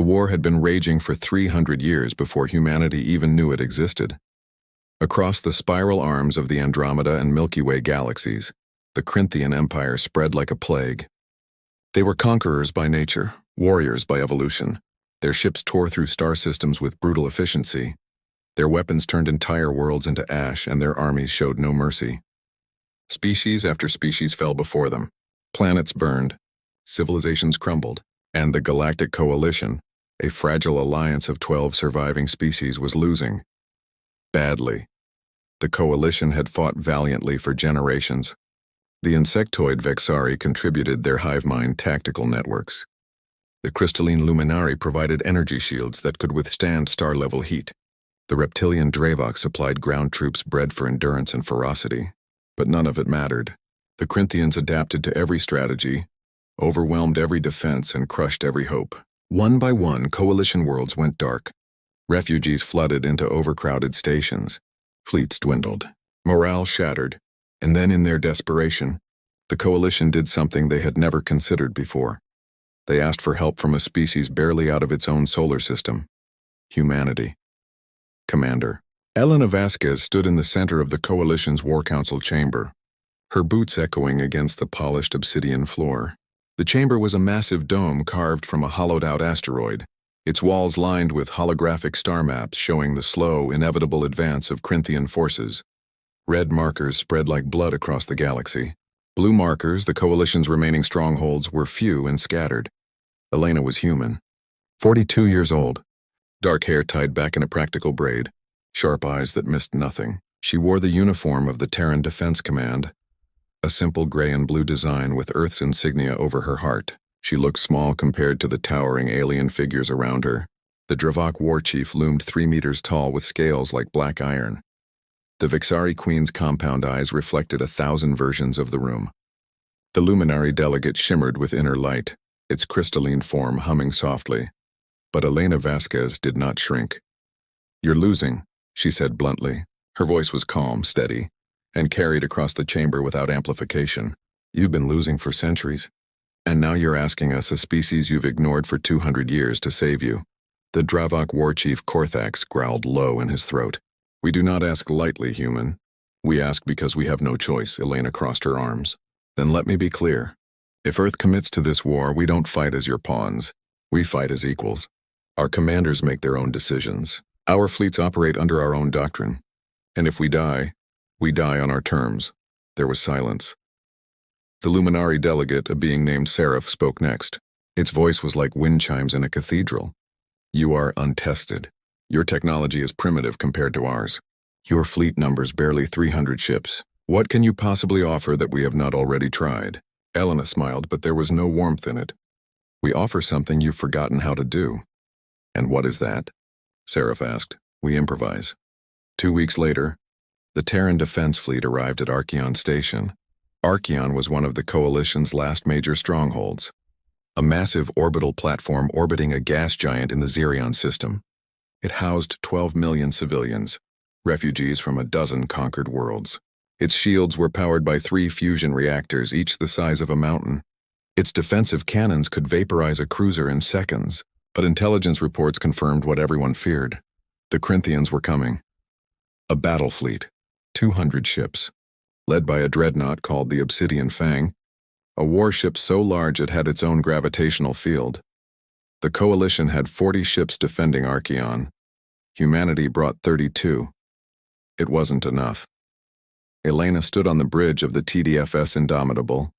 The war had been raging for 300 years before humanity even knew it existed. Across the spiral arms of the Andromeda and Milky Way galaxies, the Corinthian Empire spread like a plague. They were conquerors by nature, warriors by evolution. Their ships tore through star systems with brutal efficiency. Their weapons turned entire worlds into ash, and their armies showed no mercy. Species after species fell before them. Planets burned, civilizations crumbled, and the Galactic Coalition, a fragile alliance of 12 surviving species, was losing. Badly. The Coalition had fought valiantly for generations. The insectoid Vexari contributed their hive mind tactical networks. The crystalline Luminari provided energy shields that could withstand star-level heat. The reptilian Dravok supplied ground troops bred for endurance and ferocity. But none of it mattered. The Corinthians adapted to every strategy, overwhelmed every defense, and crushed every hope. One by one, Coalition worlds went dark. Refugees flooded into overcrowded stations. Fleets dwindled. Morale shattered. And then, in their desperation, the Coalition did something they had never considered before. They asked for help from a species barely out of its own solar system: humanity. Commander Elena Vasquez stood in the center of the Coalition's War Council chamber, her boots echoing against the polished obsidian floor. The chamber was a massive dome carved from a hollowed-out asteroid, its walls lined with holographic star maps showing the slow, inevitable advance of Corinthian forces. Red markers spread like blood across the galaxy. Blue markers, the Coalition's remaining strongholds, were few and scattered. Elena was human. 42 years old. Dark hair tied back in a practical braid. Sharp eyes that missed nothing. She wore the uniform of the Terran Defense Command, a simple gray and blue design with Earth's insignia over her heart. She looked small compared to the towering alien figures around her. The Dravok war chief loomed 3 meters tall with scales like black iron. The Vexari Queen's compound eyes reflected 1,000 versions of the room. The Luminari delegate shimmered with inner light, its crystalline form humming softly. But Elena Vasquez did not shrink. "You're losing," she said bluntly. Her voice was calm, steady, and carried across the chamber without amplification. "You've been losing for centuries. And now you're asking us, a species you've ignored for 200 years, to save you." The Dravok war chief Korthax growled low in his throat. "We do not ask lightly, human. We ask because we have no choice." Elena crossed her arms. "Then let me be clear. If Earth commits to this war, we don't fight as your pawns. We fight as equals. Our commanders make their own decisions. Our fleets operate under our own doctrine. And if we die on our terms." There was silence. The Luminari delegate, a being named Seraph, spoke next. Its voice was like wind chimes in a cathedral. "You are untested. Your technology is primitive compared to ours. Your fleet numbers barely 300 ships. What can you possibly offer that we have not already tried?" Elena smiled, but there was no warmth in it. "We offer something you've forgotten how to do." "And what is that?" Seraph asked. "We improvise." 2 weeks later, the Terran Defense Fleet arrived at Archeon Station. Archeon was one of the Coalition's last major strongholds, a massive orbital platform orbiting a gas giant in the Xerion system. It housed 12 million civilians, refugees from a dozen conquered worlds. Its shields were powered by 3 fusion reactors, each the size of a mountain. Its defensive cannons could vaporize a cruiser in seconds, but intelligence reports confirmed what everyone feared. The Corinthians were coming. A battle fleet, 200 ships, led by a dreadnought called the Obsidian Fang, a warship so large it had its own gravitational field. The Coalition had 40 ships defending Archeon. Humanity brought 32. It wasn't enough. Elena stood on the bridge of the TDFS Indomitable,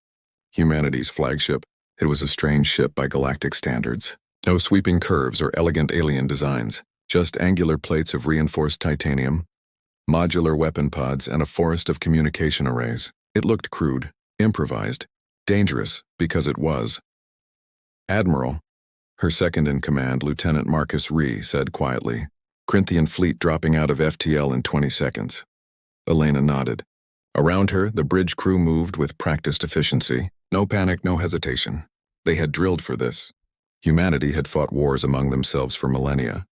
humanity's flagship. It was a strange ship by galactic standards. No sweeping curves or elegant alien designs, just angular plates of reinforced titanium, modular weapon pods, and a forest of communication arrays. It looked crude, improvised, dangerous, because it was. "Admiral," her second-in-command, Lieutenant Marcus Ree, said quietly. "Corinthian fleet dropping out of FTL in 20 seconds. Elena nodded. Around her, the bridge crew moved with practiced efficiency. No panic, no hesitation. They had drilled for this. Humanity had fought wars among themselves for millennia.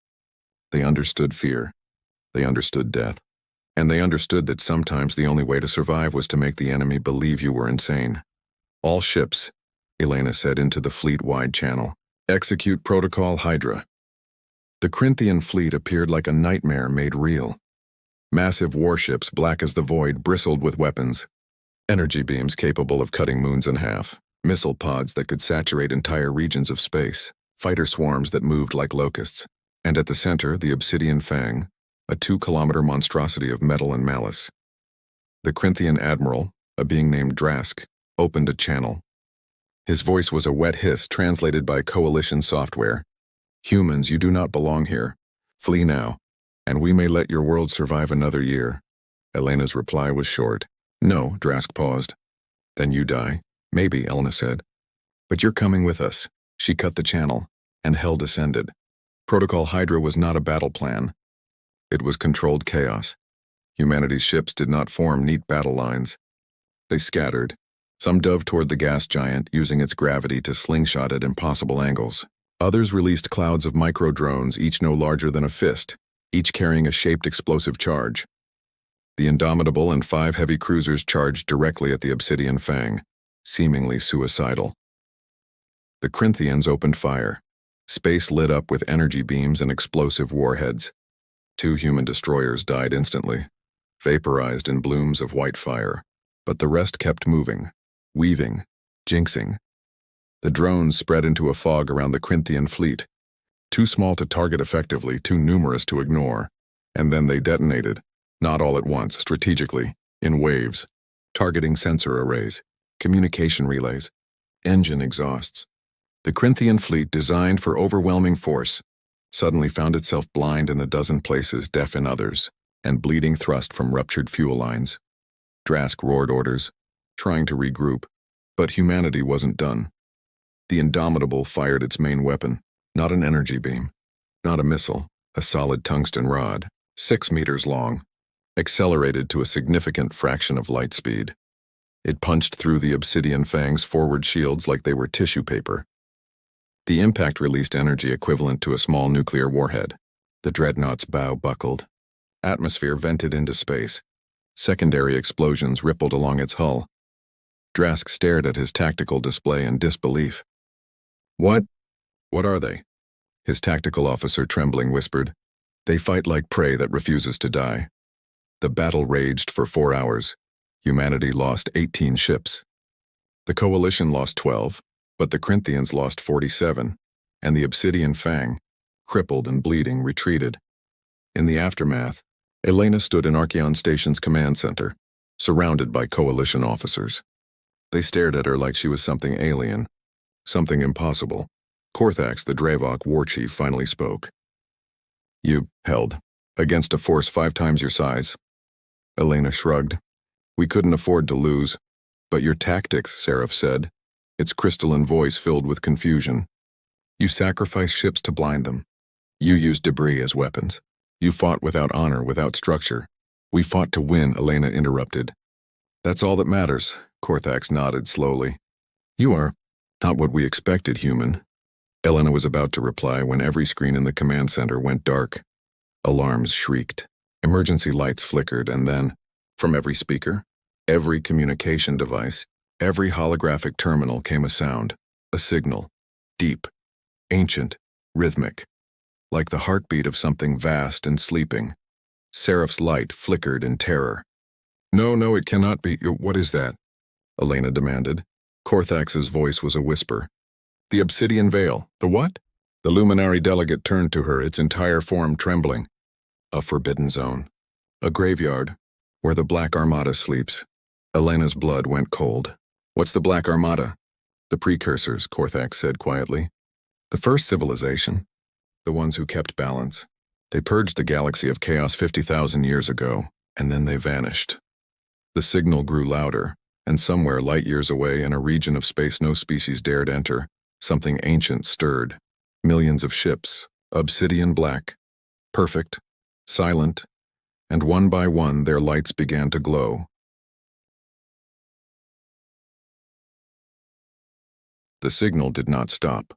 They understood fear. They understood death. And they understood that sometimes the only way to survive was to make the enemy believe you were insane. "All ships," Elena said into the fleet-wide channel, Execute Protocol Hydra. The Corinthian fleet appeared like a nightmare made real. Massive warships, black as the void, bristled with weapons. Energy beams capable of cutting moons in half. Missile pods that could saturate entire regions of space. Fighter swarms that moved like locusts. And at the center, the Obsidian Fang, a 2-kilometer monstrosity of metal and malice. The Corinthian admiral, a being named Drask, opened a channel. His voice was a wet hiss translated by coalition software. Humans, you do not belong here. Flee now, and we may let your world survive another year. Elena's reply was short. No, Drask paused. Then you die. Maybe, Elena said. But you're coming with us. She cut the channel, and hell descended. Protocol Hydra was not a battle plan. It was controlled chaos. Humanity's ships did not form neat battle lines. They scattered. Some dove toward the gas giant, using its gravity to slingshot at impossible angles. Others released clouds of micro-drones, each no larger than a fist, each carrying a shaped explosive charge. The Indomitable and 5 heavy cruisers charged directly at the Obsidian Fang, seemingly suicidal. The Corinthians opened fire. Space lit up with energy beams and explosive warheads. 2 human destroyers died instantly, vaporized in blooms of white fire, but the rest kept moving, weaving, jinxing. The drones spread into a fog around the Corinthian fleet, too small to target effectively, too numerous to ignore, and then they detonated, not all at once, strategically, in waves, targeting sensor arrays, communication relays, engine exhausts. The Corinthian fleet, designed for overwhelming force, suddenly found itself blind in a dozen places, deaf in others, and bleeding thrust from ruptured fuel lines. Drask roared orders, trying to regroup, but humanity wasn't done. The Indomitable fired its main weapon, not an energy beam, not a missile, a solid tungsten rod, 6 meters long, accelerated to a significant fraction of light speed. It punched through the Obsidian Fang's forward shields like they were tissue paper. The impact released energy equivalent to a small nuclear warhead. The dreadnought's bow buckled. Atmosphere vented into space. Secondary explosions rippled along its hull. Drask stared at his tactical display in disbelief. What are they? His tactical officer, trembling, whispered. They fight like prey that refuses to die. The battle raged for 4 hours. Humanity lost 18 ships. The Coalition lost 12, but the Corinthians lost 47, and the Obsidian Fang, crippled and bleeding, retreated. In the aftermath, Elena stood in Archeon Station's command center, surrounded by Coalition officers. They stared at her like she was something alien, something impossible. Korthax, the Dravok war chief, finally spoke. You held, against a force 5 times your size. Elena shrugged. We couldn't afford to lose. But your tactics, Seraph said, its crystalline voice filled with confusion. You sacrificed ships to blind them. You used debris as weapons. You fought without honor, without structure. We fought to win, Elena interrupted. That's all that matters, Korthax nodded slowly. You are not what we expected, human. Elena was about to reply when every screen in the command center went dark. Alarms shrieked. Emergency lights flickered, and then, from every speaker, every communication device, every holographic terminal came a sound, a signal, deep, ancient, rhythmic, like the heartbeat of something vast and sleeping. Seraph's light flickered in terror. No, it cannot be. What is that? Elena demanded. Korthax's voice was a whisper. The Obsidian Veil. The what? The luminary delegate turned to her, its entire form trembling. A forbidden zone. A graveyard, where the Black Armada sleeps. Elena's blood went cold. What's the Black Armada? The precursors, Korthax said quietly. The first civilization. The ones who kept balance. They purged the galaxy of chaos 50,000 years ago, and then they vanished. The signal grew louder, and somewhere light years away in a region of space no species dared enter, something ancient stirred. Millions of ships, obsidian black, perfect, silent, and one by one their lights began to glow. The signal did not stop.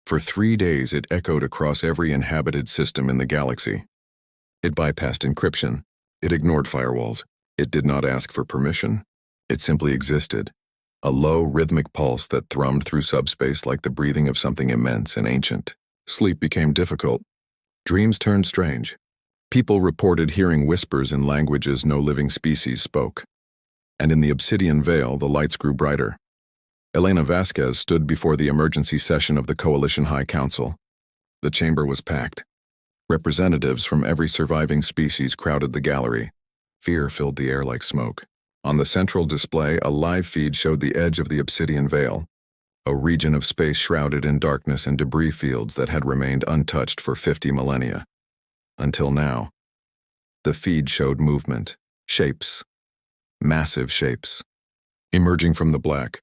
For 3 days it echoed across every inhabited system in the galaxy. It bypassed encryption. It ignored firewalls. It did not ask for permission. It simply existed, a low, rhythmic pulse that thrummed through subspace like the breathing of something immense and ancient. Sleep became difficult. Dreams turned strange. People reported hearing whispers in languages no living species spoke. And in the obsidian veil, the lights grew brighter. Elena Vasquez stood before the emergency session of the Coalition High Council. The chamber was packed. Representatives from every surviving species crowded the gallery. Fear filled the air like smoke. On the central display, a live feed showed the edge of the obsidian veil, a region of space shrouded in darkness and debris fields that had remained untouched for 50 millennia. Until now. The feed showed movement, shapes, massive shapes, emerging from the black.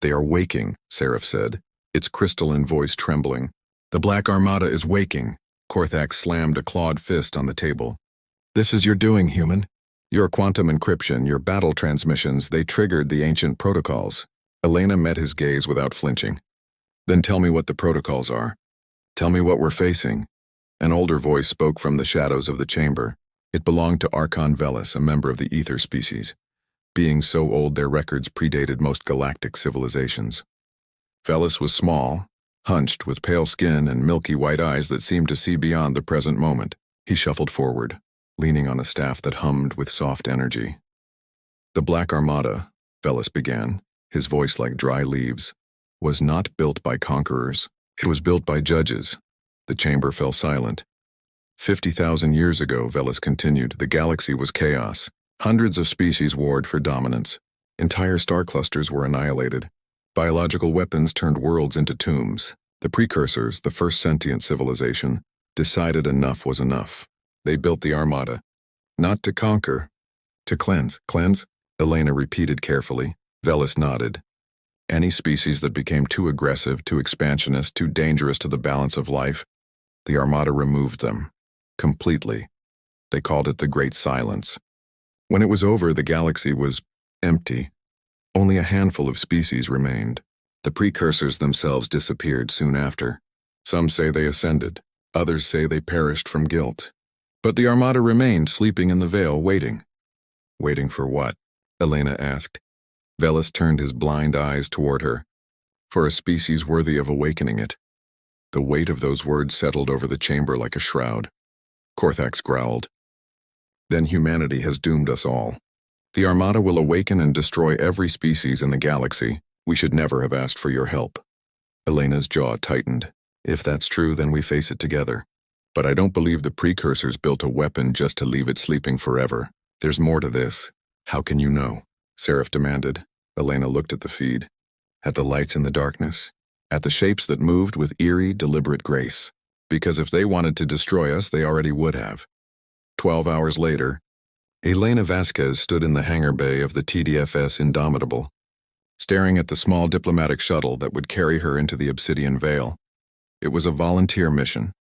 "They are waking," Seraph said, its crystalline voice trembling. "The Black Armada is waking." Korthax slammed a clawed fist on the table. "This is your doing, human. Your quantum encryption, your battle transmissions, they triggered the ancient protocols." Elena met his gaze without flinching. "Then tell me what the protocols are. Tell me what we're facing." An older voice spoke from the shadows of the chamber. It belonged to Archon Velis, a member of the Ether species. Being so old, their records predated most galactic civilizations. Velis was small, hunched, with pale skin and milky white eyes that seemed to see beyond the present moment. He shuffled forward, leaning on a staff that hummed with soft energy. "The Black Armada," Velis began, his voice like dry leaves, "was not built by conquerors. It was built by judges." The chamber fell silent. 50,000 years ago, Velis continued, the galaxy was chaos. Hundreds of species warred for dominance. Entire star clusters were annihilated. Biological weapons turned worlds into tombs. The precursors, the first sentient civilization, decided enough was enough. They built the Armada. Not to conquer, to cleanse. Cleanse? Elena repeated carefully. Velis nodded. Any species that became too aggressive, too expansionist, too dangerous to the balance of life, the Armada removed them. Completely. They called it the Great Silence. When it was over, the galaxy was empty. Only a handful of species remained. The precursors themselves disappeared soon after. Some say they ascended. Others say they perished from guilt. But the Armada remained, sleeping in the veil, waiting. Waiting for what? Elena asked. Velis turned his blind eyes toward her. For a species worthy of awakening it. The weight of those words settled over the chamber like a shroud. Korthax growled. Then humanity has doomed us all. The Armada will awaken and destroy every species in the galaxy. We should never have asked for your help. Elena's jaw tightened. If that's true, then we face it together. But I don't believe the precursors built a weapon just to leave it sleeping forever. There's more to this. How can you know? Seraph demanded. Elena looked at the feed. At the lights in the darkness. At the shapes that moved with eerie, deliberate grace. Because if they wanted to destroy us, they already would have. 12 hours later, Elena Vasquez stood in the hangar bay of the TDFS Indomitable, staring at the small diplomatic shuttle that would carry her into the Obsidian Veil. It was a volunteer mission.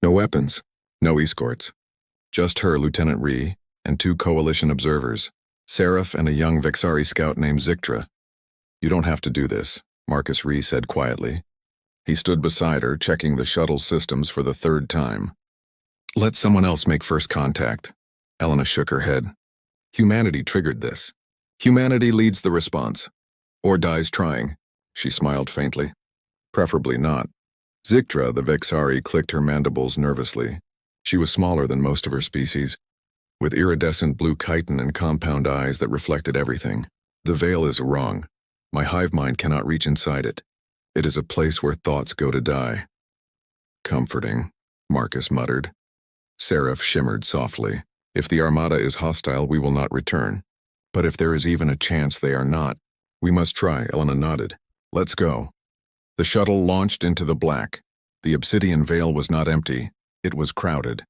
No weapons, no escorts. Just her, Lieutenant Rhee, and 2 Coalition observers, Seraph and a young Vexari scout named Zictra. "You don't have to do this," Marcus Rhee said quietly. He stood beside her, checking the shuttle's systems for the 3rd time. "Let someone else make first contact." Elena shook her head. "Humanity triggered this. Humanity leads the response. Or dies trying." She smiled faintly. "Preferably not." Zictra, the Vexari, clicked her mandibles nervously. She was smaller than most of her species, with iridescent blue chitin and compound eyes that reflected everything. "The veil is wrong. My hive mind cannot reach inside it. It is a place where thoughts go to die." "Comforting," Marcus muttered. Seraph shimmered softly. "If the Armada is hostile, we will not return. But if there is even a chance they are not, we must try." Elena nodded. "Let's go." The shuttle launched into the black. The Obsidian Veil was not empty. It was crowded.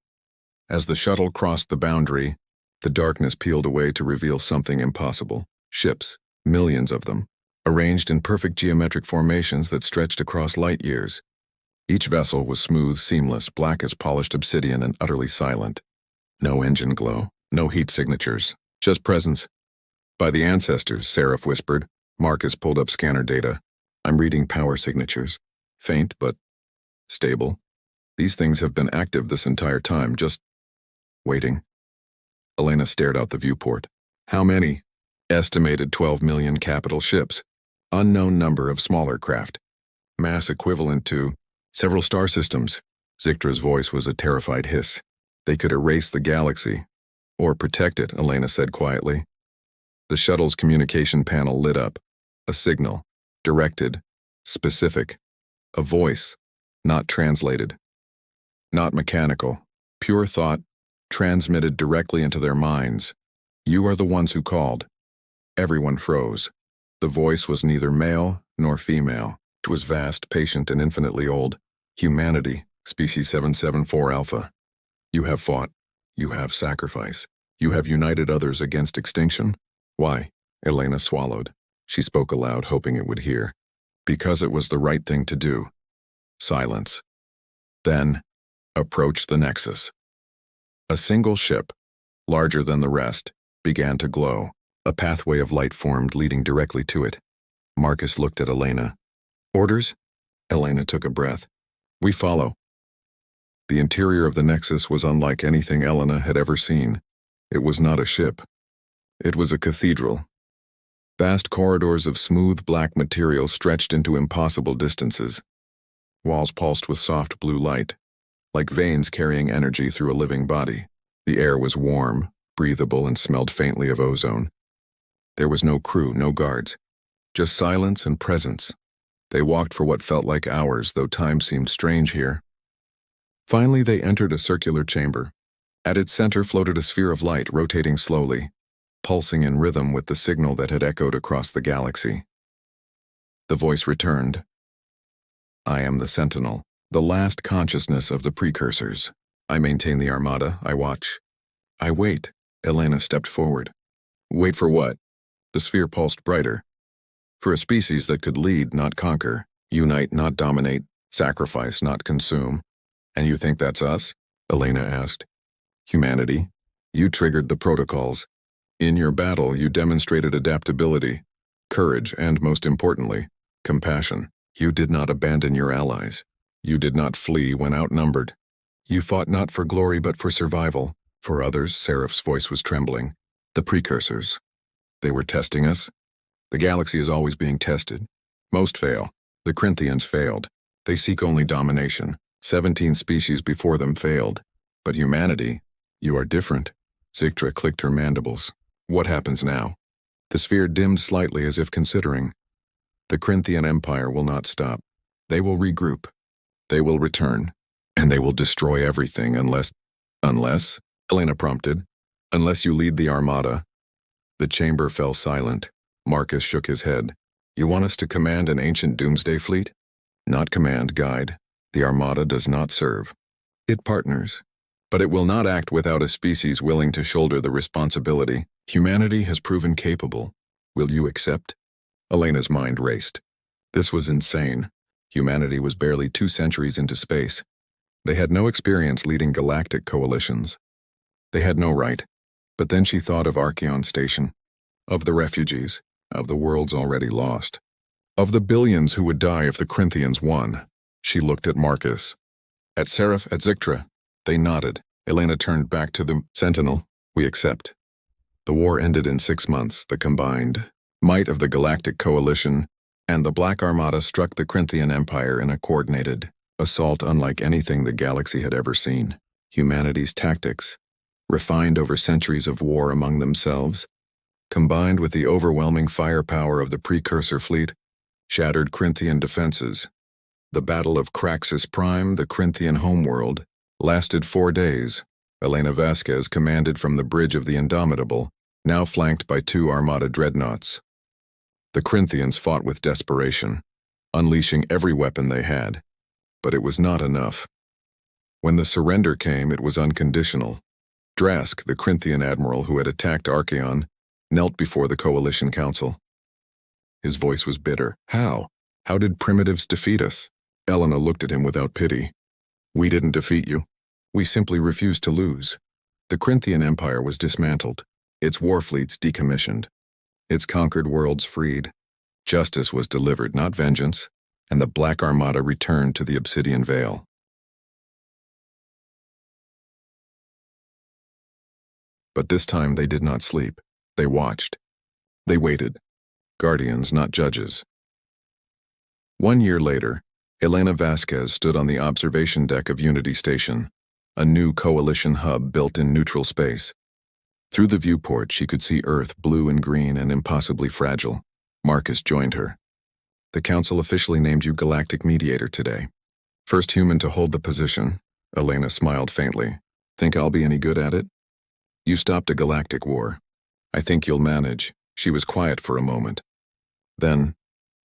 As the shuttle crossed the boundary, the darkness peeled away to reveal something impossible. Ships, millions of them, arranged in perfect geometric formations that stretched across light years. Each vessel was smooth, seamless, black as polished obsidian, and utterly silent. No engine glow, no heat signatures, just presence. "By the ancestors," Seraph whispered. Marcus pulled up scanner data. "I'm reading power signatures. Faint, but stable. These things have been active this entire time, just waiting." Elena stared out the viewport. "How many?" "Estimated 12 million capital ships. Unknown number of smaller craft. Mass equivalent to several star systems. Zictra's voice was a terrified hiss. They could erase the galaxy. Or protect it, Elena said quietly. The shuttle's communication panel lit up. A signal. Directed. Specific. A voice. Not translated. Not mechanical. Pure thought. Transmitted directly into their minds. You are the ones who called. Everyone froze. The voice was neither male nor female. It was vast, patient, and infinitely old. Humanity, species 774 Alpha. You have fought. You have sacrificed. You have united others against extinction. Why? Elena swallowed. She spoke aloud, hoping it would hear. Because it was the right thing to do. Silence. Then, approach the Nexus. A single ship, larger than the rest, began to glow. A pathway of light formed, leading directly to it. Marcus looked at Elena. Orders? Elena took a breath. We follow. The interior of the Nexus was unlike anything Elena had ever seen. It was not a ship. It was a cathedral. Vast corridors of smooth black material stretched into impossible distances. Walls pulsed with soft blue light, like veins carrying energy through a living body. The air was warm, breathable, and smelled faintly of ozone. There was no crew, no guards. Just silence and presence. They walked for what felt like hours, though time seemed strange here. Finally, they entered a circular chamber. At its center floated a sphere of light, rotating slowly, pulsing in rhythm with the signal that had echoed across the galaxy. The voice returned. I am the Sentinel, the last consciousness of the precursors. I maintain the Armada, I watch. I wait. Elena stepped forward. Wait for what? The sphere pulsed brighter. For a species that could lead, not conquer, unite, not dominate, sacrifice, not consume. And you think that's us? Elena asked. Humanity. You triggered the protocols. In your battle, you demonstrated adaptability, courage, and most importantly, compassion. You did not abandon your allies. You did not flee when outnumbered. You fought not for glory but for survival. For others, Seraph's voice was trembling. The precursors. They were testing us. The galaxy is always being tested. Most fail. The Corinthians failed. They seek only domination. 17 species before them failed. But humanity, you are different. Zictra clicked her mandibles. What happens now? The sphere dimmed slightly as if considering. The Corinthian Empire will not stop. They will regroup. They will return. And they will destroy everything unless, Elena prompted, unless you lead the Armada. The chamber fell silent. Marcus shook his head. You want us to command an ancient doomsday fleet? Not command, guide. The Armada does not serve. It partners. But it will not act without a species willing to shoulder the responsibility. Humanity has proven capable. Will you accept? Elena's mind raced. This was insane. Humanity was barely 2 centuries into space. They had no experience leading galactic coalitions. They had no right. But then she thought of Archeon Station, of the refugees, of the worlds already lost, of the billions who would die if the Corinthians won. She looked at Marcus. At Seraph, at Zictra. They nodded. Elena turned back to the Sentinel. We accept. The war ended in 6 months. The combined might of the Galactic Coalition and the Black Armada struck the Corinthian Empire in a coordinated assault unlike anything the galaxy had ever seen. Humanity's tactics, refined over centuries of war among themselves, combined with the overwhelming firepower of the precursor fleet, shattered Corinthian defenses. The Battle of Craxus Prime, the Corinthian homeworld, lasted 4 days. Elena Vasquez commanded from the bridge of the Indomitable, now flanked by 2 Armada dreadnoughts. The Corinthians fought with desperation, unleashing every weapon they had. But it was not enough. When the surrender came, it was unconditional. Drask, the Corinthian admiral who had attacked Archeon, knelt before the Coalition Council. His voice was bitter. How? How did primitives defeat us? Elena looked at him without pity. We didn't defeat you. We simply refused to lose. The Corinthian Empire was dismantled, its war fleets decommissioned, its conquered worlds freed. Justice was delivered, not vengeance, and the Black Armada returned to the Obsidian Veil. But this time they did not sleep. They watched. They waited. Guardians, not judges. 1 year later, Elena Vasquez stood on the observation deck of Unity Station, a new coalition hub built in neutral space. Through the viewport, she could see Earth blue and green and impossibly fragile. Marcus joined her. The Council officially named you Galactic Mediator today. First human to hold the position, Elena smiled faintly. Think I'll be any good at it? You stopped a galactic war. I think you'll manage. She was quiet for a moment. Then,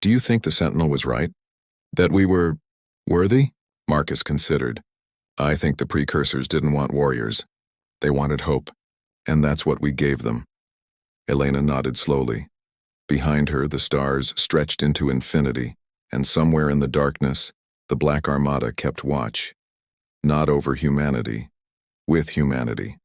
do you think the Sentinel was right? That we were worthy? Marcus considered. I think the precursors didn't want warriors. They wanted hope, and that's what we gave them. Elena nodded slowly. Behind her, the stars stretched into infinity, and somewhere in the darkness, the Black Armada kept watch. Not over humanity, with humanity.